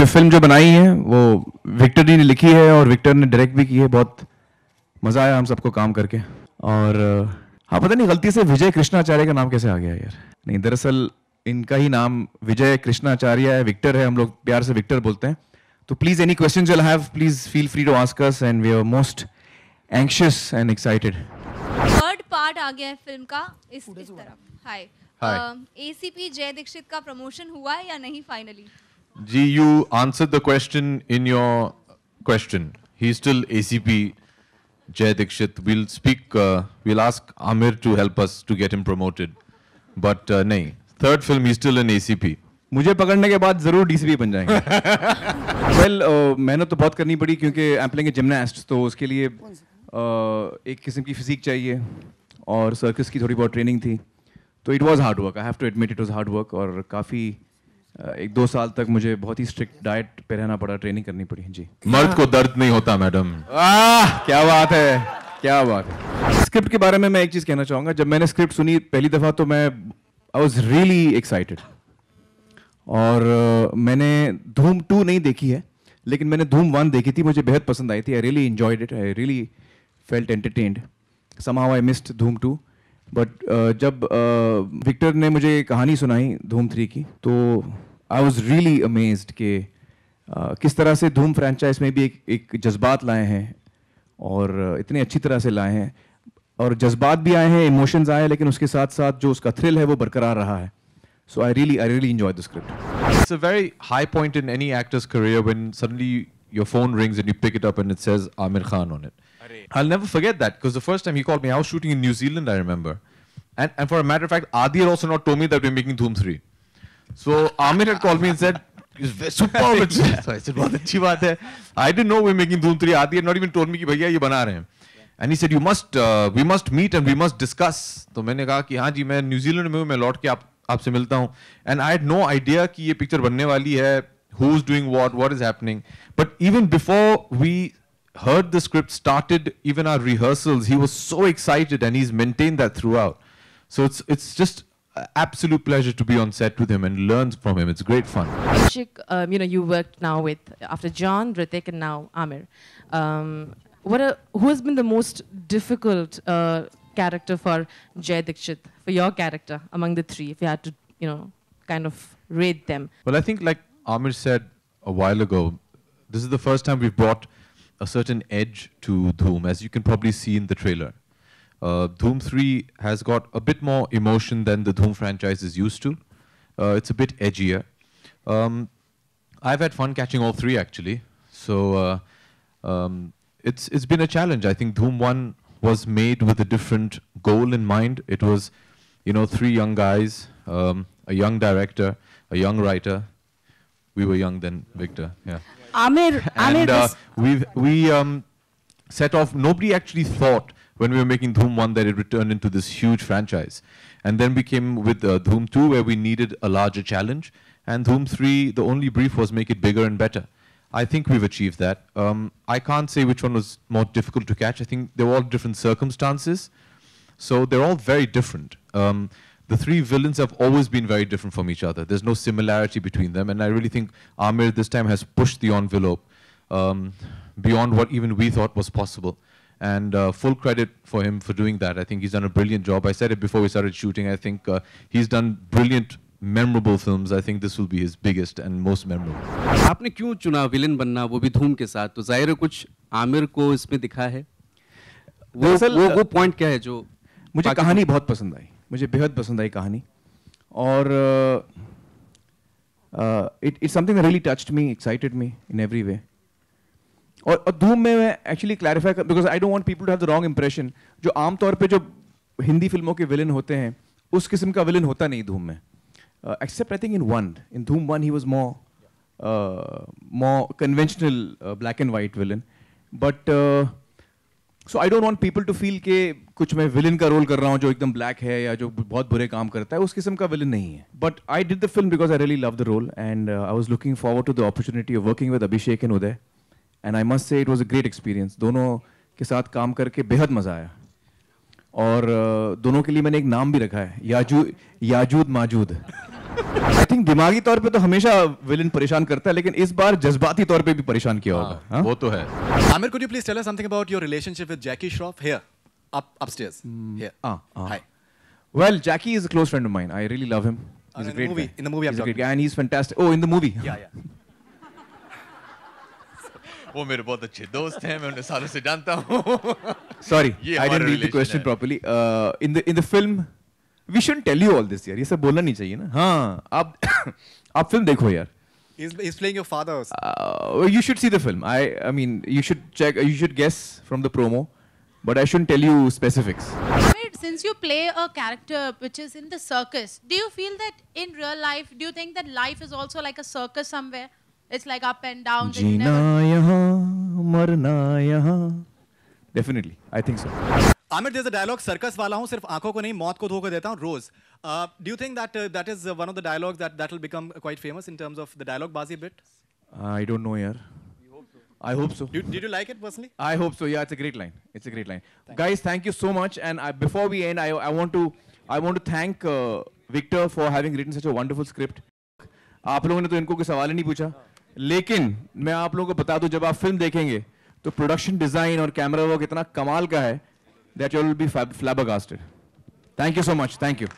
Film जो बनाई है वो विक्टर ने लिखी है और विक्टर ने डायरेक्ट भी की है। बहुत मज़ा आया हम सबको काम करके। और हाँ, पता नहीं गलती से विजय कृष्णाचार्य का नाम कैसे आ गया यार। नहीं, दरअसल इनका ही नाम विजय कृष्णाचार्य है, विक्टर है, हम लोग प्यार से विक्टर बोलते हैं। तो please any questions you have, please feel free to ask us and we are most anxious and excited. Third part आ गया है फिल्म का इस तरफ। हाय, एसीपी जय दीक्षित का प्रमोशन हुआ है या नहीं finally? G, you answered the question in your question. He's still ACP Jay Dikshit. We'll ask Amir to help us to get him promoted. But nahi, third film he's still an ACP. मुझे पकड़ने के बाद जरूर DCP बन जाएंगे। Well, मेहनत तो बहुत करनी पड़ी क्योंकि I am playing a gymnast, तो उसके लिए एक किस्म की फिजिक चाहिए और सर्कस की थोड़ी बहुत ट्रेनिंग थी। तो it was hard work, I have to admit it was hard work. और काफ़ी 1-2 साल तक मुझे बहुत ही स्ट्रिक्ट डाइट पे रहना पड़ा, ट्रेनिंग करनी पड़ी। जी, मर्द को दर्द नहीं होता मैडम। क्या बात है, क्या बात है। स्क्रिप्ट के बारे में मैं एक चीज़ कहना चाहूँगा। जब मैंने स्क्रिप्ट सुनी पहली दफ़ा तो आई वाज रियली एक्साइटेड। और मैंने धूम 2 नहीं देखी है, लेकिन मैंने धूम 1 देखी थी, मुझे बेहद पसंद आई थी। I really enjoyed it, I really felt entertained. Somehow I missed धूम 2। बट जब विक्टर ने मुझे कहानी सुनाई धूम 3 की, तो आई वॉज रियली अमेज्ड कि किस तरह से धूम फ्रेंचाइज में भी एक जज्बात लाए हैं और इतनी अच्छी तरह से लाए हैं। और जज्बात भी आए हैं, इमोशंस आए हैं, लेकिन उसके साथ साथ जो उसका थ्रिल है वो बरकरार रहा है। So I really enjoyed the script. It's a very high point in any actor's career when suddenly your phone rings and you pick it up and it says Amir Khan on it. I'll never forget that because the first time he called me, I was shooting in New Zealand, I remember. And for a matter of fact, Adi had also not told me that we're making Dhoom 3. So Amir had called me and said, superb. So I said, बहुत अच्छी बात है. I didn't know we're making Dhoom 3. Adi had not even told me कि भैया ये बना रहे हैं. And he said, we must meet and we must discuss. तो मैंने कहा कि हाँ जी, मैं न्यूजीलैंड में हूँ, मैं लौट के आपसे मिलता हूँ। And I had no idea कि ये पिक्चर बनने वाली है, who's doing what is happening. But even before we heard the script started, even our rehearsals, he was so excited and he's maintained that throughout. So it's just an absolute pleasure to be on set with him and learn from him. It's great fun. Abhishek, you worked now with, after John, Hrithik and now Amir. Who has been the most difficult character for Jay Dikshit, for your character among the three, if you had to, kind of rate them? Well, I think like Amir said a while ago, this is the first time we've brought a certain edge to Dhoom, as you can probably see in the trailer. Dhoom 3 has got a bit more emotion than the Dhoom franchise is used to. It's a bit edgier. I've had fun catching all three actually. So it's been a challenge. I think Dhoom 1 was made with a different goal in mind. It was, 3 young guys, a young director, a young writer. We were young then, Victor. Yeah. Amir, we set off. Nobody actually thought when we were making Dhoom 1 that it would turn into this huge franchise. And then we came with Dhoom 2 where we needed a larger challenge. And Dhoom 3, the only brief was make it bigger and better. I think we've achieved that. I can't say which one was more difficult to catch. I think they were all different circumstances. So they're all very different. The 3 villains have always been very different from each other. There's no similarity between them. And I really think Amir this time has pushed the envelope beyond what even we thought was possible. And full credit for him for doing that. I think he's done a brilliant job. I said it before we started shooting. I think he's done brilliant, memorable films. I think this will be his biggest and most memorable. आपने क्यों चुना villain बनना, वो भी धूम के साथ? तो जाहिर है कुछ आमिर को इसमें दिखा है। वो पॉइंट क्या है जो मुझे कहानी बहुत पसंद आई, मुझे बेहद पसंद आई कहानी। और it's something that really touched me, excited me in every way. और धूम में मैं एक्चुअली क्लैरिफाई कर, because I don't want people to have the wrong impression. जो आमतौर पे जो हिंदी फिल्मों के विलन होते हैं, उस किस्म का विलन होता नहीं धूम में। Except I think in Dhoom 1 he was more conventional black and white villain. But so I don't want people to feel कि कुछ मैं विलन का रोल कर रहा हूँ जो एकदम ब्लैक है या जो बहुत बुरे काम करता है, उस किस्म का विलन नहीं है। But I did the film because I really loved the role and I was looking forward to the opportunity of working with Abhishek and Uday. And I must say it was a great experience. दोनों के साथ काम करके बेहद मजा आया। और दोनों के लिए मैंने एक नाम भी रखा है, याजूद माजूद। I think दिमागी तौर पे तो हमेशा विलन परेशान करता है, लेकिन इस बार जज्बाती तौर पे भी परेशान किया होगा. हाँ? वो तो है. Amir, could you please tell us something about your relationship with Jackie Shroff here, upstairs, here? Hi. Well, Jackie is a close friend of mine. I really love him. He's a great guy. In the movie, he's a great guy, and he's fantastic. Oh, in the movie. Yeah. वो मेरे बहुत अच्छे दोस्त हैं, मैं उन्हें सालों से जानता हूँ. Sorry, ये I didn't हमारा read the question relation है. properly. In the film, we shouldn't tell you all this यार. ये सब बोलना नहीं चाहिए ना. हाँ, आप फिल्म देखो यार. He's playing your father. You should see the film. I mean, you should check. You should guess from the promo, but I shouldn't tell you specifics. Since you play a character which is in the circus, do you feel that in real life, do you think that life is also like a circus somewhere? It's like up and down. जीना यहाँ, मरना यहाँ. Definitely, I think so. Amir, there's a dialogue, circus वाला हूँ, सिर्फ आंखों को नहीं, मौत को धोखा देता हूँ, रोज. Do you think that that is one of the dialogues that will become quite famous in terms of the dialogue bazi bit? I don't know यार. I hope so. Did you like it personally? I hope so. Yeah, it's a great line. It's a great line. Guys, thank you so much. And before we end, I want to thank Victor for having written such a wonderful script. आप लोगों ने तो इनको कोई सवाल ही नहीं पूछा, लेकिन मैं आप लोगों को बता दूं, जब आप फिल्म देखेंगे तो प्रोडक्शन डिजाइन और कैमरा वर्क इतना कमाल का है that you will be flabbergasted. Thank you so much. Thank you.